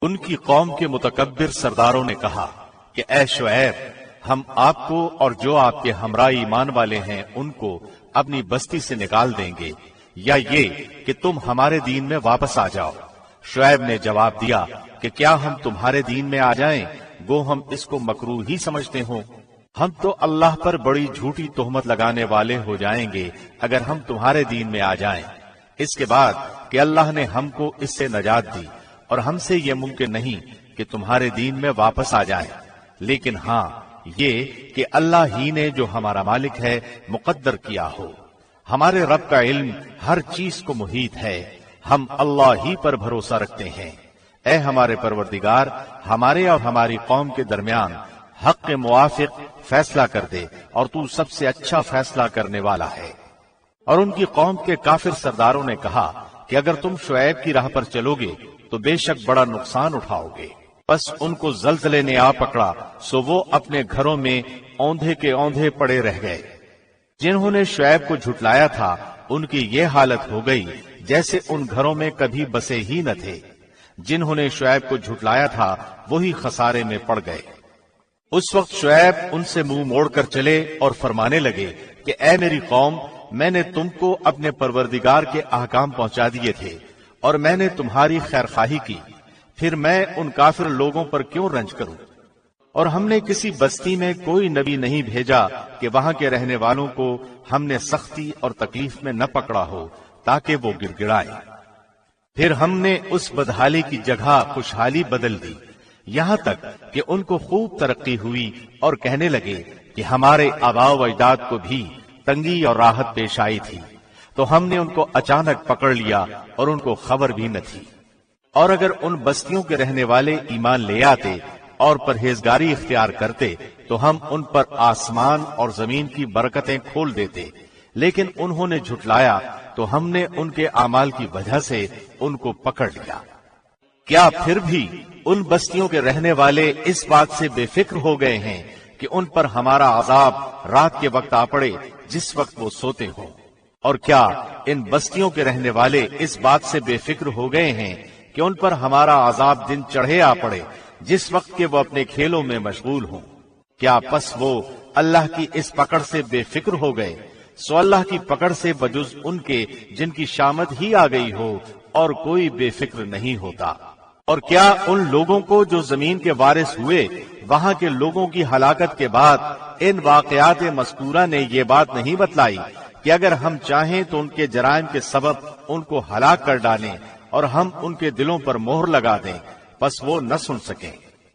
ان کی قوم کے متکبر سرداروں نے کہا کہ اے شعیب، ہم آپ کو اور جو آپ کے ہمراہ ایمان والے ہیں ان کو اپنی بستی سے نکال دیں گے، یا یہ کہ تم ہمارے دین میں واپس آ جاؤ۔ شعیب نے جواب دیا کہ کیا ہم تمہارے دین میں آ جائیں گو ہم اس کو مکروہ ہی سمجھتے ہوں؟ ہم تو اللہ پر بڑی جھوٹی تہمت لگانے والے ہو جائیں گے اگر ہم تمہارے دین میں آ جائیں۔ اس کے بعد کہ اللہ نے ہم کو اس سے نجات دی اور ہم سے یہ ممکن نہیں کہ تمہارے دین میں واپس آ جائیں، لیکن ہاں یہ کہ اللہ ہی نے جو ہمارا مالک ہے مقدر کیا ہو۔ ہمارے رب کا علم ہر چیز کو محیط ہے، ہم اللہ ہی پر بھروسہ رکھتے ہیں۔ اے ہمارے پروردگار، ہمارے اور ہماری قوم کے درمیان حق کے موافق فیصلہ کر دے اور تو سب سے اچھا فیصلہ کرنے والا ہے۔ اور ان کی قوم کے کافر سرداروں نے کہا کہ اگر تم شعیب کی راہ پر چلو گے تو بے شک بڑا نقصان اٹھاؤ گے۔ بس ان کو زلزلے نے آ پکڑا سو وہ اپنے گھروں میں اوندھے کے اوندھے پڑے رہ گئے۔ جنہوں نے شعیب کو جھٹلایا تھا ان کی یہ حالت ہو گئی جیسے ان گھروں میں کبھی بسے ہی نہ تھے۔ جنہوں نے شعیب کو جھٹلایا تھا وہی خسارے میں پڑ گئے۔ اس وقت شعیب ان سے منہ موڑ کر چلے اور فرمانے لگے کہ اے میری قوم، میں نے تم کو اپنے پروردگار کے احکام پہنچا دیے تھے اور میں نے تمہاری خیرخواہی کی، پھر میں ان کافر لوگوں پر کیوں رنج کروں؟ اور ہم نے کسی بستی میں کوئی نبی نہیں بھیجا کہ وہاں کے رہنے والوں کو ہم نے سختی اور تکلیف میں نہ پکڑا ہو تاکہ وہ گڑ گڑائے۔ پھر ہم نے اس بدحالی کی جگہ خوشحالی بدل دی، یہاں تک کہ ان کو خوب ترقی ہوئی اور کہنے لگے کہ ہمارے آباء و اجداد کو بھی تنگی اور راحت پیش آئی تھی، تو ہم نے ان کو اچانک پکڑ لیا اور ان کو خبر بھی نہ تھی۔ اور اگر ان بستیوں کے رہنے والے ایمان لے آتے اور پرہیزگاری اختیار کرتے تو ہم ان پر آسمان اور زمین کی برکتیں کھول دیتے، لیکن انہوں نے جھٹلایا تو ہم نے ان کے اعمال کی وجہ سے ان کو پکڑ لیا۔ کیا پھر بھی ان بستیوں کے رہنے والے اس بات سے بے فکر ہو گئے ہیں کہ ان پر ہمارا عذاب رات کے وقت آ پڑے جس وقت وہ سوتے ہوں؟ اور کیا ان بستیوں کے رہنے والے اس بات سے بے فکر ہو گئے ہیں کہ ان پر ہمارا عذاب دن چڑھے آ پڑے جس وقت کے وہ اپنے کھیلوں میں مشغول ہوں؟ کیا پس وہ اللہ کی اس پکڑ سے بے فکر ہو گئے؟ سو اللہ کی پکڑ سے بجز ان کے جن کی شامت ہی آ گئی ہو اور کوئی بے فکر نہیں ہوتا۔ اور کیا ان لوگوں کو جو زمین کے وارث ہوئے وہاں کے لوگوں کی ہلاکت کے بعد ان واقعات مذکورہ نے یہ بات نہیں بتلائی کہ اگر ہم چاہیں تو ان کے جرائم کے سبب ان کو ہلاک کر ڈالیں اور ہم ان کے دلوں پر مہر لگا دیں، پس وہ نہ سن سکیں؟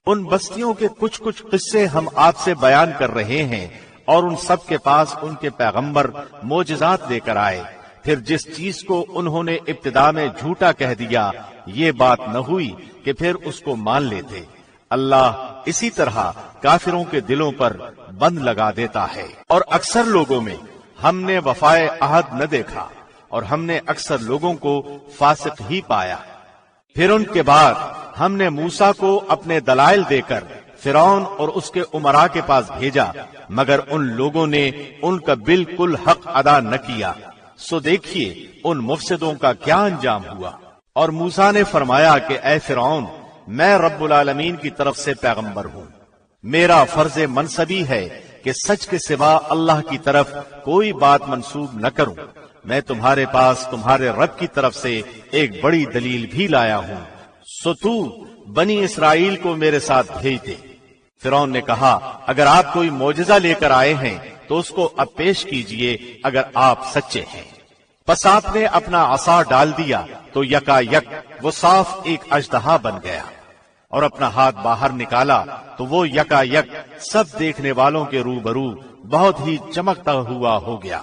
ان بستیوں کے کچھ قصے ہم آپ سے بیان کر رہے ہیں، اور ان سب کے پاس ان کے پیغمبر معجزات لے کر آئے، پھر جس چیز کو انہوں نے ابتدا میں جھوٹا کہہ دیا یہ بات نہ ہوئی کہ پھر اس کو مان لیتے۔ اللہ اسی طرح کافروں کے دلوں پر بند لگا دیتا ہے۔ اور اکثر لوگوں میں ہم نے وفائے عہد نہ دیکھا اور ہم نے اکثر لوگوں کو فاسق ہی پایا۔ پھر ان کے بعد ہم نے موسیٰ کو اپنے دلائل دے کر فرعون اور اس کے امراء کے پاس بھیجا، مگر ان لوگوں نے ان کا بالکل حق ادا نہ کیا، سو دیکھیے ان مفسدوں کا کیا انجام ہوا۔ اور موسیٰ نے فرمایا کہ اے فرعون، میں رب العالمین کی طرف سے پیغمبر ہوں، میرا فرض منصبی ہے کہ سچ کے سوا اللہ کی طرف کوئی بات منسوب نہ کروں۔ میں تمہارے پاس تمہارے رب کی طرف سے ایک بڑی دلیل بھی لایا ہوں، سو تو بنی اسرائیل کو میرے ساتھ بھیج دے۔ فرعون نے کہا اگر آپ کوئی معجزہ لے کر آئے ہیں تو اس کو اب پیش کیجئے اگر آپ سچے ہیں۔ پس آپ نے اپنا عصا ڈال دیا تو یکا یک وہ صاف ایک اژدہا بن گیا، اور اپنا ہاتھ باہر نکالا تو وہ یکا یک سب دیکھنے والوں کے روبرو بہت ہی چمکتا ہوا ہو گیا۔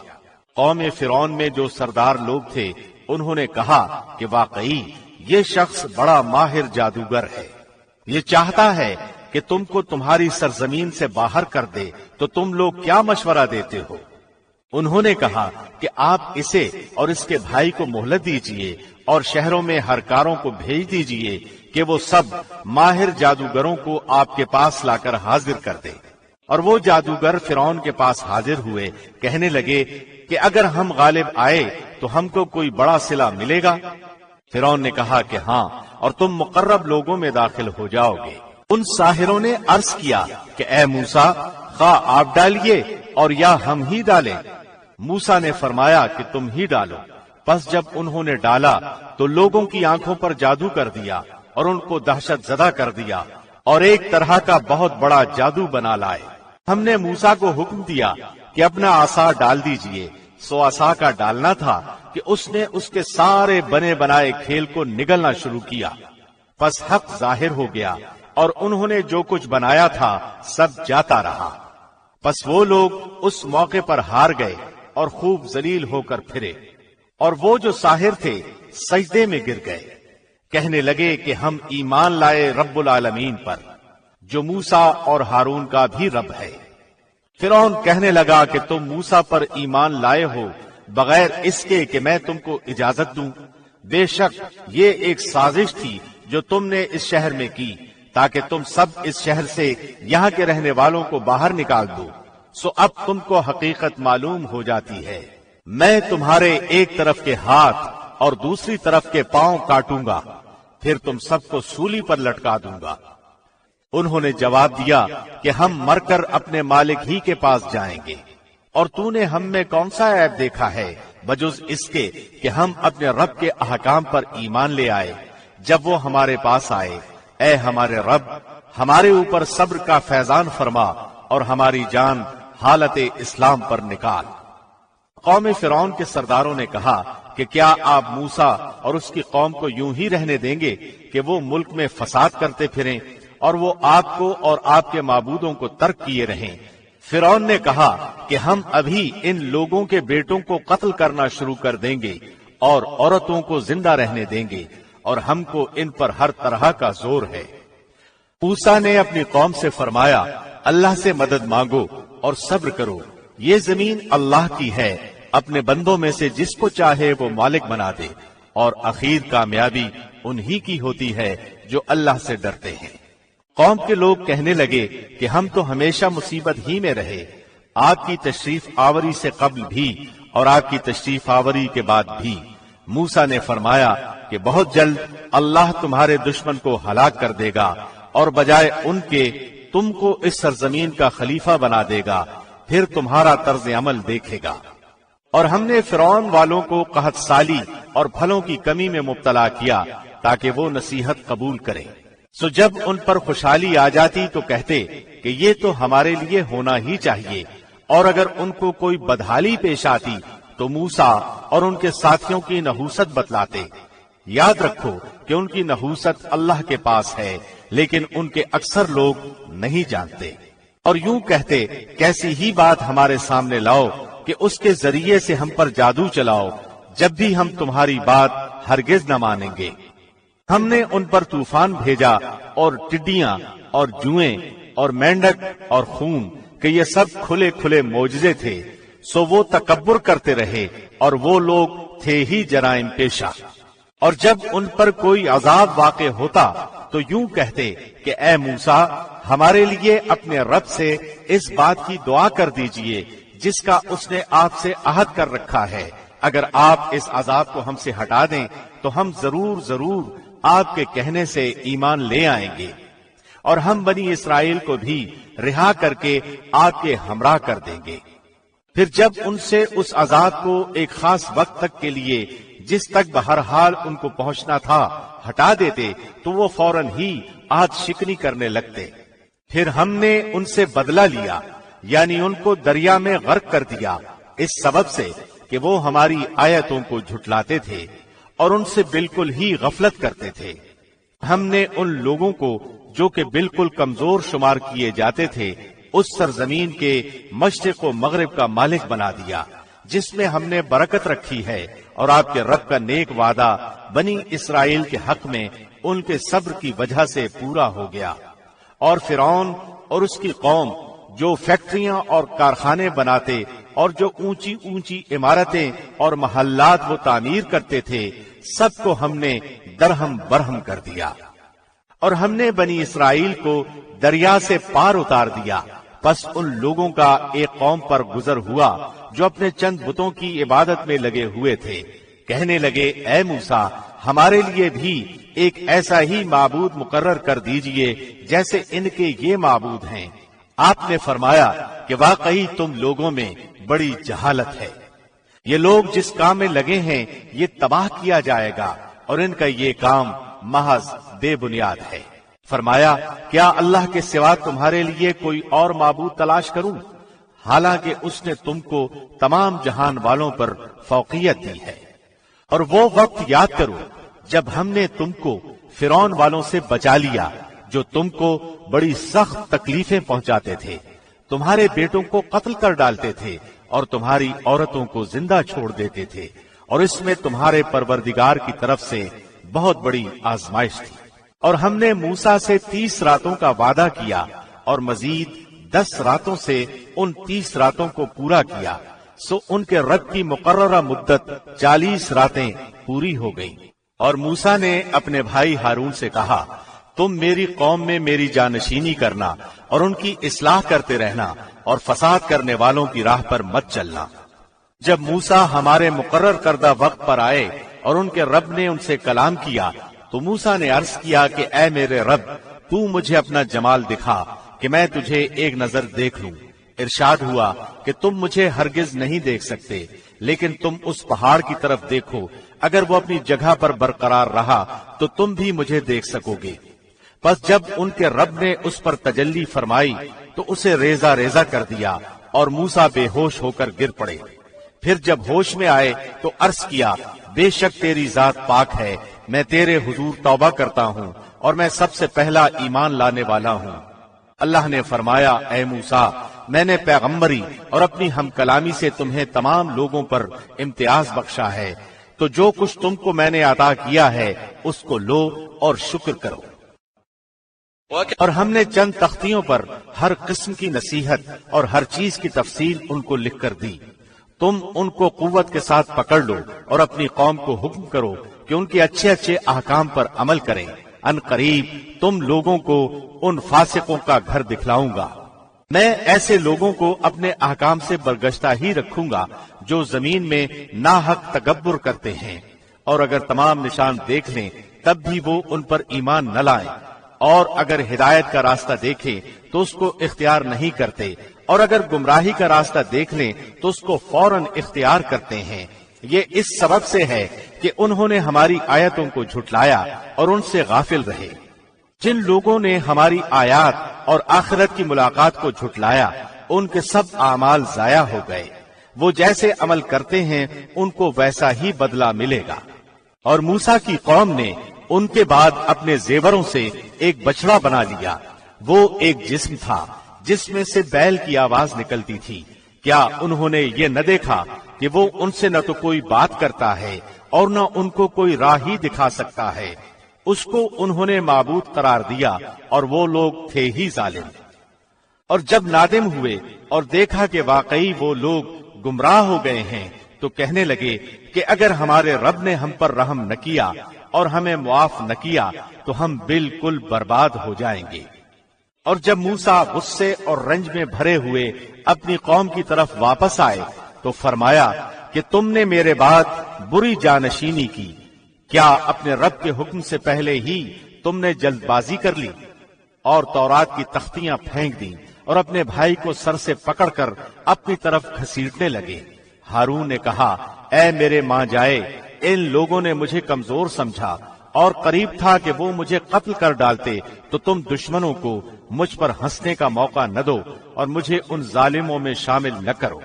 قوم فرعون میں جو سردار لوگ تھے انہوں نے کہا کہ واقعی یہ شخص بڑا ماہر جادوگر ہے، یہ چاہتا ہے کہ تم کو تمہاری سرزمین سے باہر کر دے، تو تم لوگ کیا مشورہ دیتے ہو؟ انہوں نے کہا کہ آپ اسے اور اس کے بھائی کو مہلت دیجئے اور شہروں میں ہر کاروں کو بھیج دیجئے کہ وہ سب ماہر جادوگروں کو آپ کے پاس لا کر حاضر کر دے۔ اور وہ جادوگر فرعون کے پاس حاضر ہوئے، کہنے لگے کہ اگر ہم غالب آئے تو ہم کو کوئی بڑا صلہ ملے گا؟ فرعون نے کہا کہ ہاں، اور تم مقرب لوگوں میں داخل ہو جاؤ گے۔ ان ساحروں نے عرض کیا کہ اے موسیٰ، خواہ آپ ڈالیے اور یا ہم ہی ڈالیں۔ موسیٰ نے فرمایا کہ تم ہی ڈالو۔ پس جب انہوں نے ڈالا تو لوگوں کی آنکھوں پر جادو کر دیا اور ان کو دہشت زدہ کر دیا اور ایک طرح کا بہت بڑا جادو بنا لائے۔ ہم نے موسیٰ کو حکم دیا کہ اپنا عصا ڈال دیجئے، سو عصا کا ڈالنا تھا کہ اس نے اس کے سارے بنے بنائے کھیل کو نگلنا شروع کیا۔ پس حق ظاہر ہو گیا اور انہوں نے جو کچھ بنایا تھا سب جاتا رہا۔ پس وہ لوگ اس موقع پر ہار گئے اور خوب ذلیل ہو کر پھرے، اور وہ جو ساحر تھے سجدے میں گر گئے، کہنے لگے کہ ہم ایمان لائے رب العالمین پر، جو موسیٰ اور ہارون کا بھی رب ہے۔ فرعون کہنے لگا کہ تم موسیٰ پر ایمان لائے ہو بغیر اس کے کہ میں تم کو اجازت دوں۔ بے شک یہ ایک سازش تھی جو تم نے اس شہر میں کی، تاکہ تم سب اس شہر سے یہاں کے رہنے والوں کو باہر نکال دو۔ سو اب تم کو حقیقت معلوم ہو جاتی ہے، میں تمہارے ایک طرف کے ہاتھ اور دوسری طرف کے پاؤں کاٹوں گا، پھر تم سب کو سولی پر لٹکا دوں گا۔ انہوں نے جواب دیا کہ ہم مر کر اپنے مالک ہی کے پاس جائیں گے، اور تو نے ہم میں کون سا عیب دیکھا ہے بجز اس کے کہ ہم اپنے رب کے احکام پر ایمان لے آئے جب وہ ہمارے پاس آئے۔ اے ہمارے رب، ہمارے اوپر صبر کا فیضان فرما اور ہماری جان حالت اسلام پر نکال۔ قوم فرعون کے سرداروں نے کہا کہ کیا آپ موسیٰ اور اس کی قوم کو یوں ہی رہنے دیں گے کہ وہ ملک میں فساد کرتے پھریں اور وہ آپ کو اور آپ کے معبودوں کو ترک کیے رہیں؟ فرعون نے کہا کہ ہم ابھی ان لوگوں کے بیٹوں کو قتل کرنا شروع کر دیں گے اور عورتوں کو زندہ رہنے دیں گے، اور ہم کو ان پر ہر طرح کا زور ہے۔ موسیٰ نے اپنی قوم سے فرمایا، اللہ سے مدد مانگو اور صبر کرو، یہ زمین اللہ کی ہے، اپنے بندوں میں سے جس کو چاہے وہ مالک بنا دے، اور اخیر کامیابی انہی کی ہوتی ہے جو اللہ سے ڈرتے ہیں۔ قوم کے لوگ کہنے لگے کہ ہم تو ہمیشہ مصیبت ہی میں رہے، آپ کی تشریف آوری سے قبل بھی اور آپ کی تشریف آوری کے بعد بھی۔ موسیٰ نے فرمایا کہ بہت جلد اللہ تمہارے دشمن کو ہلاک کر دے گا اور بجائے ان کے تم کو اس سرزمین کا خلیفہ بنا دے گا، پھر تمہارا طرز عمل دیکھے گا۔ اور ہم نے فرعون والوں کو قحط سالی اور پھلوں کی کمی میں مبتلا کیا تاکہ وہ نصیحت قبول کریں۔ سو جب ان پر خوشحالی آ جاتی تو کہتے کہ یہ تو ہمارے لیے ہونا ہی چاہیے، اور اگر ان کو کوئی بدحالی پیش آتی تو موسیٰ اور ان کے ساتھیوں کی نحوست بتلاتے۔ یاد رکھو کہ ان کی نحوست اللہ کے پاس ہے، لیکن ان کے اکثر لوگ نہیں جانتے۔ اور یوں کہتے، کیسی ہی بات ہمارے سامنے لاؤ کہ اس کے ذریعے سے ہم پر جادو چلاؤ، جب بھی ہم تمہاری بات ہرگز نہ مانیں گے۔ ہم نے ان پر طوفان بھیجا اور ٹڈیاں اور جوئیں اور مینڈک اور خون کہ یہ سب کھلے کھلے معجزے تھے، سو وہ تکبر کرتے رہے اور وہ لوگ تھے ہی جرائم پیشہ۔ اور جب ان پر کوئی عذاب واقع ہوتا تو یوں کہتے کہ اے موسیٰ، ہمارے لیے اپنے رب سے اس بات کی دعا کر دیجئے جس کا اس نے آپ سے عہد کر رکھا ہے، اگر آپ اس عذاب کو ہم سے ہٹا دیں تو ہم ضرور آپ کے کہنے سے ایمان لے آئیں گے، اور ہم بنی اسرائیل کو بھی رہا کر کے آپ کے ہمراہ کر دیں گے۔ پھر جب ان سے اس عذاب کو ایک خاص وقت تک کے لیے جس تک بہرحال ان کو پہنچنا تھا ہٹا دیتے تو وہ فوراً ہی عہد شکنی کرنے لگتے۔ پھر ہم نے ان سے بدلہ لیا، یعنی ان کو دریا میں غرق کر دیا، اس سبب سے کہ وہ ہماری آیتوں کو جھٹلاتے تھے اور ان سے بالکل ہی غفلت کرتے تھے۔ ہم نے ان لوگوں کو جو کہ بالکل کمزور شمار کیے جاتے تھے اس سرزمین کے مشرق و مغرب کا مالک بنا دیا، جس میں ہم نے برکت رکھی ہے، اور آپ کے رب کا نیک وعدہ بنی اسرائیل کے حق میں ان کے صبر کی وجہ سے پورا ہو گیا۔ اور فرعون اور اس کی قوم جو فیکٹریاں اور کارخانے بناتے اور جو اونچی اونچی عمارتیں اور محلات وہ تعمیر کرتے تھے، سب کو ہم نے درہم برہم کر دیا۔ اور ہم نے بنی اسرائیل کو دریا سے پار اتار دیا۔ پس ان لوگوں کا ایک قوم پر گزر ہوا جو اپنے چند بتوں کی عبادت میں لگے ہوئے تھے، کہنے لگے اے موسیٰ، ہمارے لیے بھی ایک ایسا ہی معبود مقرر کر دیجئے جیسے ان کے یہ معبود ہیں۔ آپ نے فرمایا کہ واقعی تم لوگوں میں بڑی جہالت ہے، یہ لوگ جس کام میں لگے ہیں یہ تباہ کیا جائے گا اور ان کا یہ کام محض بے بنیاد ہے۔ فرمایا کیا اللہ کے سوا تمہارے لیے کوئی اور معبود تلاش کروں، حالانکہ اس نے تم کو تمام جہان والوں پر فوقیت دی ہے۔ اور وہ وقت یاد کرو جب ہم نے تم کو فرعون والوں سے بچا لیا جو تم کو بڑی سخت تکلیفیں پہنچاتے تھے، تمہارے بیٹوں کو قتل کر ڈالتے تھے اور تمہاری عورتوں کو زندہ چھوڑ دیتے تھے، اور اس میں تمہارے پروردگار کی طرف سے بہت بڑی آزمائش تھی۔ اور ہم نے موسیٰ سے 30 راتوں کا وعدہ کیا اور مزید 10 راتوں سے ان 30 راتوں کو پورا کیا، سو ان کے رب کی مقررہ مدت 40 راتیں پوری ہو گئیں۔ اور موسیٰ نے اپنے بھائی ہارون سے کہا تم میری قوم میں میری جانشینی کرنا اور ان کی اصلاح کرتے رہنا اور فساد کرنے والوں کی راہ پر مت چلنا۔ جب موسیٰ ہمارے مقرر کردہ وقت پر آئے اور ان کے رب نے ان سے کلام کیا تو موسیٰ نے عرض کیا کہ اے میرے رب تو مجھے اپنا جمال دکھا کہ میں تجھے ایک نظر دیکھ لوں۔ ارشاد ہوا کہ تم مجھے ہرگز نہیں دیکھ سکتے، لیکن تم اس پہاڑ کی طرف دیکھو، اگر وہ اپنی جگہ پر برقرار رہا تو تم بھی مجھے دیکھ سکو گے۔ پس جب ان کے رب نے اس پر تجلی فرمائی تو اسے ریزہ ریزہ کر دیا اور موسیٰ بے ہوش ہو کر گر پڑے۔ پھر جب ہوش میں آئے تو عرض کیا بے شک تیری ذات پاک ہے، میں تیرے حضور توبہ کرتا ہوں اور میں سب سے پہلا ایمان لانے والا ہوں۔ اللہ نے فرمایا اے موسیٰ میں نے پیغمبری اور اپنی ہم کلامی سے تمہیں تمام لوگوں پر امتیاز بخشا ہے، تو جو کچھ تم کو میں نے عطا کیا ہے اس کو لو اور شکر کرو۔ اور ہم نے چند تختیوں پر ہر قسم کی نصیحت اور ہر چیز کی تفصیل ان کو لکھ کر دی، تم ان کو قوت کے ساتھ پکڑ لو اور اپنی قوم کو حکم کرو کہ ان کے اچھے اچھے احکام پر عمل کریں، ان قریب تم لوگوں کو ان فاسقوں کا گھر دکھلاؤں گا۔ میں ایسے لوگوں کو اپنے احکام سے برگشتہ ہی رکھوں گا جو زمین میں ناحق تکبر کرتے ہیں، اور اگر تمام نشان دیکھ لیں تب بھی وہ ان پر ایمان نہ لائیں، اور اگر ہدایت کا راستہ دیکھیں تو اس کو اختیار نہیں کرتے، اور اگر گمراہی کا راستہ دیکھ لیں تو اس کو فوراً اختیار کرتے ہیں۔ یہ اس سبب سے ہے کہ انہوں نے ہماری آیتوں کو جھٹلایا اور ان سے غافل رہے۔ جن لوگوں نے ہماری آیات اور آخرت کی ملاقات کو جھٹلایا ان کے سب اعمال ضائع ہو گئے، وہ جیسے عمل کرتے ہیں ان کو ویسا ہی بدلہ ملے گا۔ اور موسیٰ کی قوم نے ان کے بعد اپنے زیوروں سے ایک بچڑا بنا لیا، وہ ایک جسم تھا جس میں سے بیل کی آواز نکلتی تھی۔ کیا انہوں نے یہ نہ دیکھا کہ وہ ان سے نہ تو کوئی بات کرتا ہے اور نہ ان کو کوئی راہ ہی دکھا سکتا ہے؟ اس کو انہوں نے معبود قرار دیا اور وہ لوگ تھے ہی ظالم۔ اور جب نادم ہوئے اور دیکھا کہ واقعی وہ لوگ گمراہ ہو گئے ہیں تو کہنے لگے کہ اگر ہمارے رب نے ہم پر رحم نہ کیا اور ہمیں معاف نہ کیا تو ہم بالکل برباد ہو جائیں گے۔ اور جب موسیٰ غصے اور رنج میں بھرے ہوئے اپنی قوم کی طرف واپس آئے تو فرمایا کہ تم نے میرے بعد بری جانشینی کی، کیا اپنے رب کے حکم سے پہلے ہی تم نے جلد بازی کر لی اور تورات کی تختیاں پھینک دیں اور اپنے بھائی کو سر سے پکڑ کر اپنی طرف گھسیٹنے لگے؟ ہارون نے کہا اے میرے ماں جائے، ان لوگوں نے مجھے کمزور سمجھا اور قریب تھا کہ وہ مجھے قتل کر ڈالتے، تو تم دشمنوں کو مجھ پر ہنسنے کا موقع نہ دو اور مجھے ان ظالموں میں شامل نہ کرو۔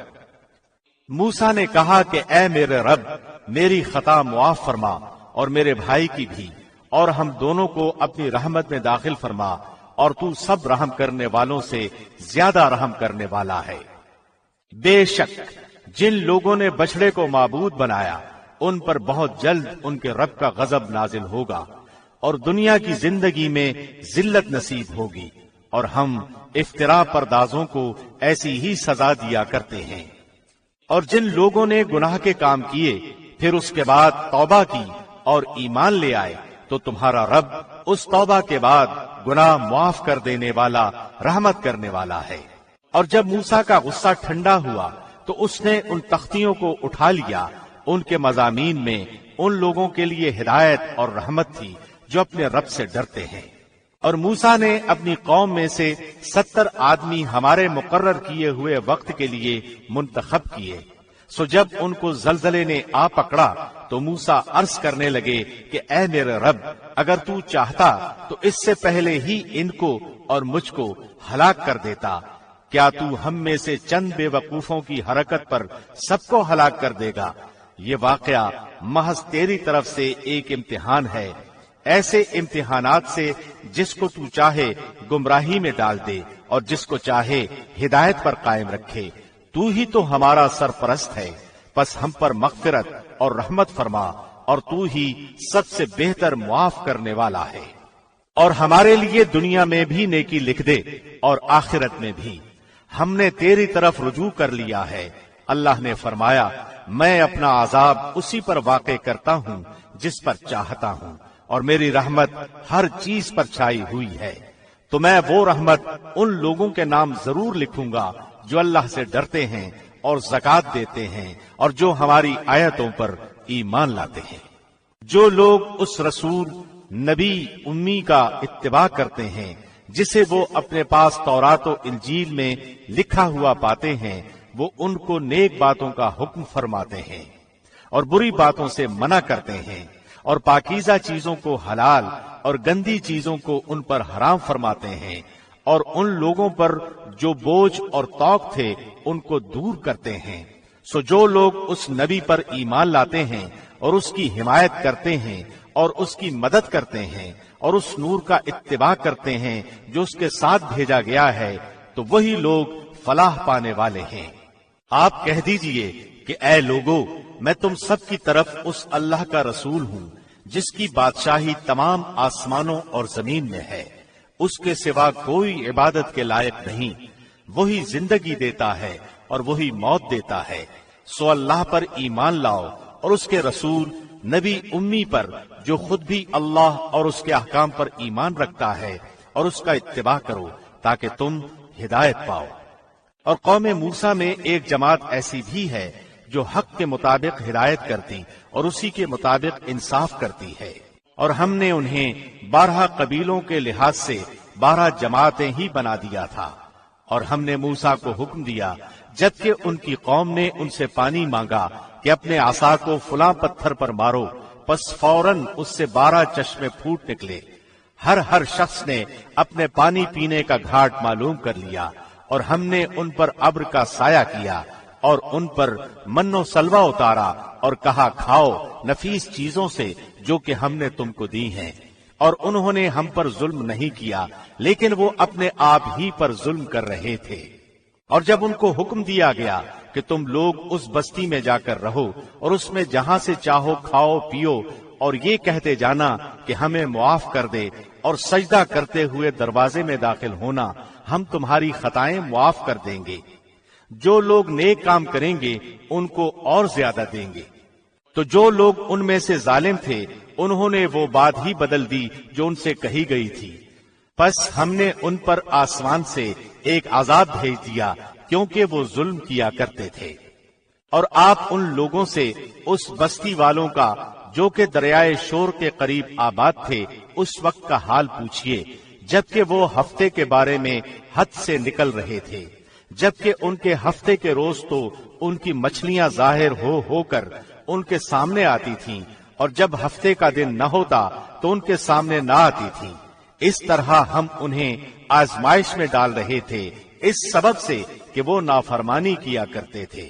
موسیٰ نے کہا کہ اے میرے رب میری خطا معاف فرما اور میرے بھائی کی بھی، اور ہم دونوں کو اپنی رحمت میں داخل فرما، اور تو سب رحم کرنے والوں سے زیادہ رحم کرنے والا ہے۔ بے شک جن لوگوں نے بچڑے کو معبود بنایا ان پر بہت جلد ان کے رب کا غضب نازل ہوگا اور دنیا کی زندگی میں ذلت نصیب ہوگی، اور ہم افترا پردازوں کو ایسی ہی سزا دیا کرتے ہیں۔ اور جن لوگوں نے گناہ کے کام کیے پھر اس کے بعد توبہ کی اور ایمان لے آئے تو تمہارا رب اس توبہ کے بعد گناہ معاف کر دینے والا، رحمت کرنے والا ہے۔ اور جب موسیٰ کا غصہ ٹھنڈا ہوا تو اس نے ان تختیوں کو اٹھا لیا، ان کے مضامین میں ان لوگوں کے لیے ہدایت اور رحمت تھی جو اپنے رب سے ڈرتے ہیں۔ اور موسیٰ نے اپنی قوم میں سے 70 آدمی ہمارے مقرر کیے ہوئے وقت کے لیے منتخب کیے۔ سو جب ان کو زلزلے نے آ پکڑا تو موسیٰ عرض کرنے لگے کہ اے میرے رب، اگر تو چاہتا تو اس سے پہلے ہی ان کو اور مجھ کو ہلاک کر دیتا۔ کیا تو ہم میں سے چند بے وقوفوں کی حرکت پر سب کو ہلاک کر دے گا؟ یہ واقعہ محض تیری طرف سے ایک امتحان ہے، ایسے امتحانات سے جس کو تو چاہے گمراہی میں ڈال دے اور جس کو چاہے ہدایت پر قائم رکھے۔ تو ہی تو ہمارا سرپرست ہے، پس ہم پر مغفرت اور رحمت فرما، اور تو ہی سب سے بہتر معاف کرنے والا ہے۔ اور ہمارے لیے دنیا میں بھی نیکی لکھ دے اور آخرت میں بھی، ہم نے تیری طرف رجوع کر لیا ہے۔ اللہ نے فرمایا، میں اپنا عذاب اسی پر واقع کرتا ہوں جس پر چاہتا ہوں، اور میری رحمت ہر چیز پر چھائی ہوئی ہے۔ تو میں وہ رحمت ان لوگوں کے نام ضرور لکھوں گا جو اللہ سے ڈرتے ہیں اور زکوٰۃ دیتے ہیں اور جو ہماری آیتوں پر ایمان لاتے ہیں۔ جو لوگ اس رسول نبی امی کا اتباع کرتے ہیں جسے وہ اپنے پاس تورات و انجیل میں لکھا ہوا پاتے ہیں، وہ ان کو نیک باتوں کا حکم فرماتے ہیں اور بری باتوں سے منع کرتے ہیں، اور پاکیزہ چیزوں کو حلال اور گندی چیزوں کو ان پر حرام فرماتے ہیں، اور ان لوگوں پر جو بوجھ اور توق تھے ان کو دور کرتے ہیں۔ سو جو لوگ اس نبی پر ایمان لاتے ہیں اور اس کی حمایت کرتے ہیں اور اس کی مدد کرتے ہیں اور اس نور کا اتباع کرتے ہیں جو اس کے ساتھ بھیجا گیا ہے، تو وہی لوگ فلاح پانے والے ہیں۔ آپ کہہ دیجئے کہ اے لوگو، میں تم سب کی طرف اس اللہ کا رسول ہوں جس کی بادشاہی تمام آسمانوں اور زمین میں ہے، اس کے سوا کوئی عبادت کے لائق نہیں۔ وہی زندگی دیتا ہے اور وہی موت دیتا ہے، سو اللہ پر ایمان لاؤ اور اس کے رسول نبی امی پر جو خود بھی اللہ اور اس کے احکام پر ایمان رکھتا ہے، اور اس کا اتباع کرو تاکہ تم ہدایت پاؤ۔ اور قوم موسیٰ میں ایک جماعت ایسی بھی ہے جو حق کے مطابق ہدایت کرتی اور اسی کے مطابق انصاف کرتی ہے، اور ہم نے انہیں 12 قبیلوں کے لحاظ سے 12 جماعتیں ہی بنا دیا تھا۔ اور ہم نے موسیٰ کو حکم دیا جبکہ ان کی قوم نے ان سے پانی مانگا کہ اپنے عصا کو فلاں پتھر پر مارو، پس فوراً اس سے 12 چشمے پھوٹ نکلے۔ ہر شخص نے اپنے پانی پینے کا گھاٹ معلوم کر لیا، اور ہم نے ان پر ابر کا سایہ کیا اور ان پر من و سلوہ اتارا اور کہا کھاؤ نفیس چیزوں سے جو کہ ہم نے تم کو دی ہیں۔ اور انہوں نے ہم پر ظلم نہیں کیا، لیکن وہ اپنے آپ ہی پر ظلم کر رہے تھے۔ اور جب ان کو حکم دیا گیا کہ تم لوگ اس بستی میں جا کر رہو اور اس میں جہاں سے چاہو کھاؤ پیو، اور یہ کہتے جانا کہ ہمیں معاف کر دے، اور سجدہ کرتے ہوئے دروازے میں داخل ہونا، ہم تمہاری خطائیں معاف کر دیں گے۔ جو لوگ نیک کام کریں گے ان کو اور زیادہ دیں گے۔ تو جو لوگ ان میں سے ظالم تھے انہوں نے وہ بات ہی بدل دی جو ان سے کہی گئی تھی، پس ہم نے ان پر آسمان سے ایک عذاب بھیج دیا کیونکہ وہ ظلم کیا کرتے تھے۔ اور آپ ان لوگوں سے اس بستی والوں کا جو کہ دریائے شور کے قریب آباد تھے اس وقت کا حال پوچھئے، جبکہ وہ ہفتے کے بارے میں حد سے نکل رہے تھے، جبکہ ان کے ہفتے کے روز تو ان کی مچھلیاں ظاہر ہو کر ان کے سامنے آتی تھیں، اور جب ہفتے کا دن نہ ہوتا تو ان کے سامنے نہ آتی تھیں۔ اس طرح ہم انہیں آزمائش میں ڈال رہے تھے اس سبب سے کہ وہ نافرمانی کیا کرتے تھے۔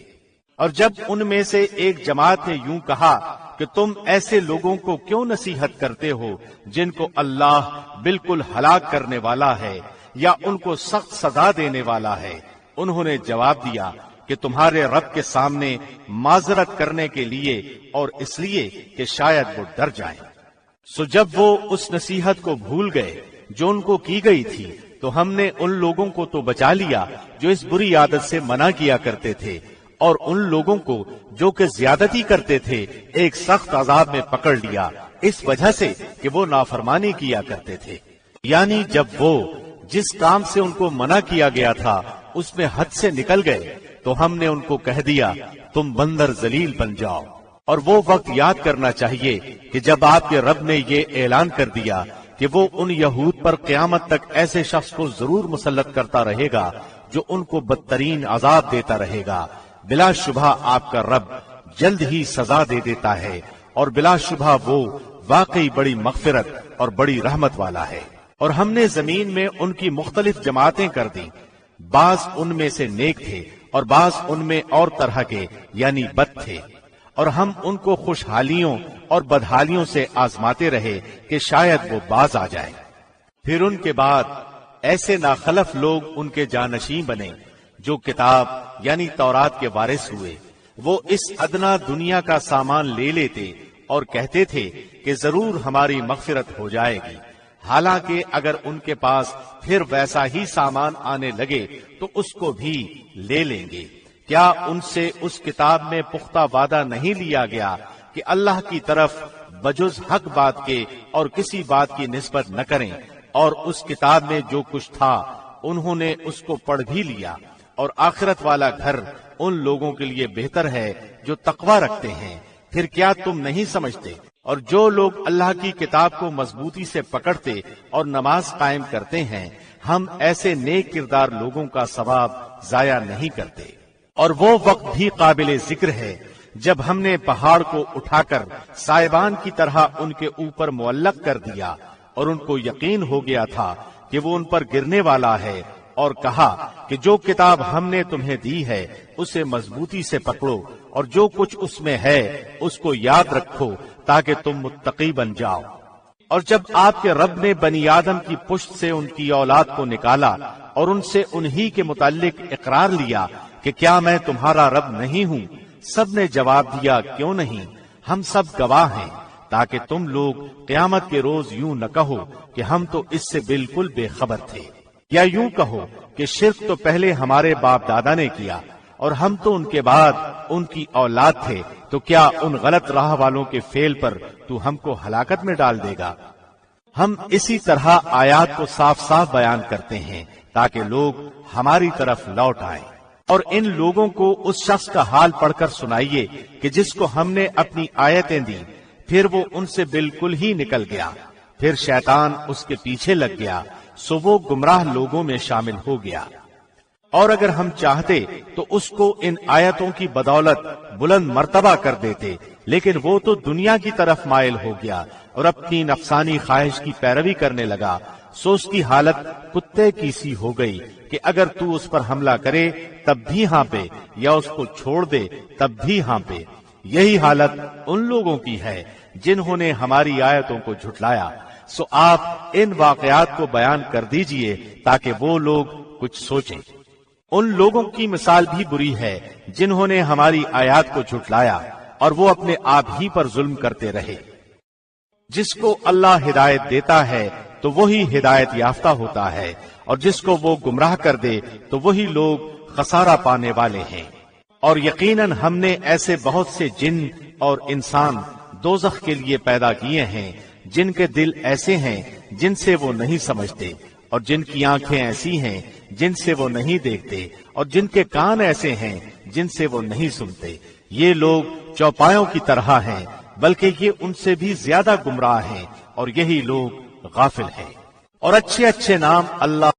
اور جب ان میں سے ایک جماعت نے یوں کہا کہ تم ایسے لوگوں کو کیوں نصیحت کرتے ہو جن کو اللہ بالکل ہلاک کرنے والا ہے یا ان کو سخت سزا دینے والا ہے، انہوں نے جواب دیا کہ تمہارے رب کے سامنے معذرت کرنے کے لیے اور اس لیے کہ شاید وہ ڈر جائیں۔ سو جب وہ اس نصیحت کو بھول گئے جو ان کو کی گئی تھی تو ہم نے ان لوگوں کو تو بچا لیا جو اس بری عادت سے منع کیا کرتے تھے، اور ان لوگوں کو جو کہ زیادتی کرتے تھے ایک سخت عذاب میں پکڑ لیا اس وجہ سے کہ وہ نافرمانی کیا کرتے تھے۔ یعنی جب وہ جس کام سے ان کو منع کیا گیا تھا اس میں حد سے نکل گئے تو ہم نے ان کو کہہ دیا تم بندر ذلیل بن جاؤ۔ اور وہ وقت یاد کرنا چاہیے کہ جب آپ کے رب نے یہ اعلان کر دیا کہ وہ ان یہود پر قیامت تک ایسے شخص کو ضرور مسلط کرتا رہے گا جو ان کو بدترین عذاب دیتا رہے گا۔ بلا شبہ آپ کا رب جلد ہی سزا دے دیتا ہے، اور بلا شبہ وہ واقعی بڑی مغفرت اور بڑی رحمت والا ہے۔ اور ہم نے زمین میں ان کی مختلف جماعتیں کر دی، بعض ان میں سے نیک تھے اور بعض ان میں اور طرح کے یعنی بد تھے، اور ہم ان کو خوشحالیوں اور بدحالیوں سے آزماتے رہے کہ شاید وہ باز آ جائے۔ پھر ان کے بعد ایسے ناخلف لوگ ان کے جانشین بنے جو کتاب یعنی تورات کے وارث ہوئے۔ وہ اس ادنا دنیا کا سامان لے لیتے اور کہتے تھے کہ ضرور ہماری مغفرت ہو جائے گی، حالانکہ اگر ان کے پاس پھر ویسا ہی سامان آنے لگے تو اس کو بھی لے لیں گے۔ کیا ان سے اس کتاب میں پختہ وعدہ نہیں لیا گیا کہ اللہ کی طرف بجز حق بات کے اور کسی بات کی نسبت نہ کریں، اور اس کتاب میں جو کچھ تھا انہوں نے اس کو پڑھ بھی لیا، اور آخرت والا گھر ان لوگوں کے لیے بہتر ہے جو تقوی رکھتے ہیں۔ پھر کیا تم نہیں سمجھتے؟ اور جو لوگ اللہ کی کتاب کو مضبوطی سے پکڑتے اور نماز قائم کرتے ہیں، ہم ایسے نیک کردار لوگوں کا ثواب ضائع نہیں کرتے۔ اور وہ وقت بھی قابل ذکر ہے جب ہم نے پہاڑ کو اٹھا کر سائبان کی طرح ان کے اوپر معلق کر دیا، اور ان کو یقین ہو گیا تھا کہ وہ ان پر گرنے والا ہے، اور کہا کہ جو کتاب ہم نے تمہیں دی ہے اسے مضبوطی سے پکڑو، اور جو کچھ اس میں ہے اس کو یاد رکھو تاکہ تم متقی بن جاؤ۔ اور جب آپ کے رب نے بنی آدم کی پشت سے ان کی اولاد کو نکالا اور ان سے انہی کے متعلق اقرار لیا کہ کیا میں تمہارا رب نہیں ہوں، سب نے جواب دیا کیوں نہیں، ہم سب گواہ ہیں، تاکہ تم لوگ قیامت کے روز یوں نہ کہو کہ ہم تو اس سے بالکل بے خبر تھے، یا یوں کہو کہ شرک تو پہلے ہمارے باپ دادا نے کیا اور ہم تو ان کے بعد ان کی اولاد تھے، تو کیا ان غلط راہ والوں کے فعل پر تو ہم کو ہلاکت میں ڈال دے گا۔ ہم اسی طرح آیات کو صاف صاف بیان کرتے ہیں تاکہ لوگ ہماری طرف لوٹ آئیں۔ اور ان لوگوں کو اس شخص کا حال پڑھ کر سنائیے کہ جس کو ہم نے اپنی آیتیں دی، پھر وہ ان سے بالکل ہی نکل گیا، پھر شیطان اس کے پیچھے لگ گیا، سو وہ گمراہ لوگوں میں شامل ہو گیا۔ اور اگر ہم چاہتے تو اس کو ان آیتوں کی بدولت بلند مرتبہ کر دیتے، لیکن وہ تو دنیا کی طرف مائل ہو گیا اور اپنی نفسانی خواہش کی پیروی کرنے لگا، سو اس کی حالت کتے کی سی ہو گئی کہ اگر تو اس پر حملہ کرے تب بھی ہانپے، یا اس کو چھوڑ دے تب بھی ہانپے۔ یہی حالت ان لوگوں کی ہے جنہوں نے ہماری آیتوں کو جھٹلایا۔ سو آپ ان واقعات کو بیان کر دیجئے تاکہ وہ لوگ کچھ سوچیں۔ ان لوگوں کی مثال بھی بری ہے جنہوں نے ہماری آیات کو جھٹلایا اور وہ اپنے آپ ہی پر ظلم کرتے رہے۔ جس کو اللہ ہدایت دیتا ہے تو وہی ہدایت یافتہ ہوتا ہے، اور جس کو وہ گمراہ کر دے تو وہی لوگ خسارہ پانے والے ہیں۔ اور یقیناً ہم نے ایسے بہت سے جن اور انسان دوزخ کے لیے پیدا کیے ہیں جن کے دل ایسے ہیں جن سے وہ نہیں سمجھتے، اور جن کی آنکھیں ایسی ہیں جن سے وہ نہیں دیکھتے، اور جن کے کان ایسے ہیں جن سے وہ نہیں سنتے۔ یہ لوگ چوپایوں کی طرح ہیں، بلکہ یہ ان سے بھی زیادہ گمراہ ہیں، اور یہی لوگ غافل ہیں۔ اور اچھے اچھے نام اللہ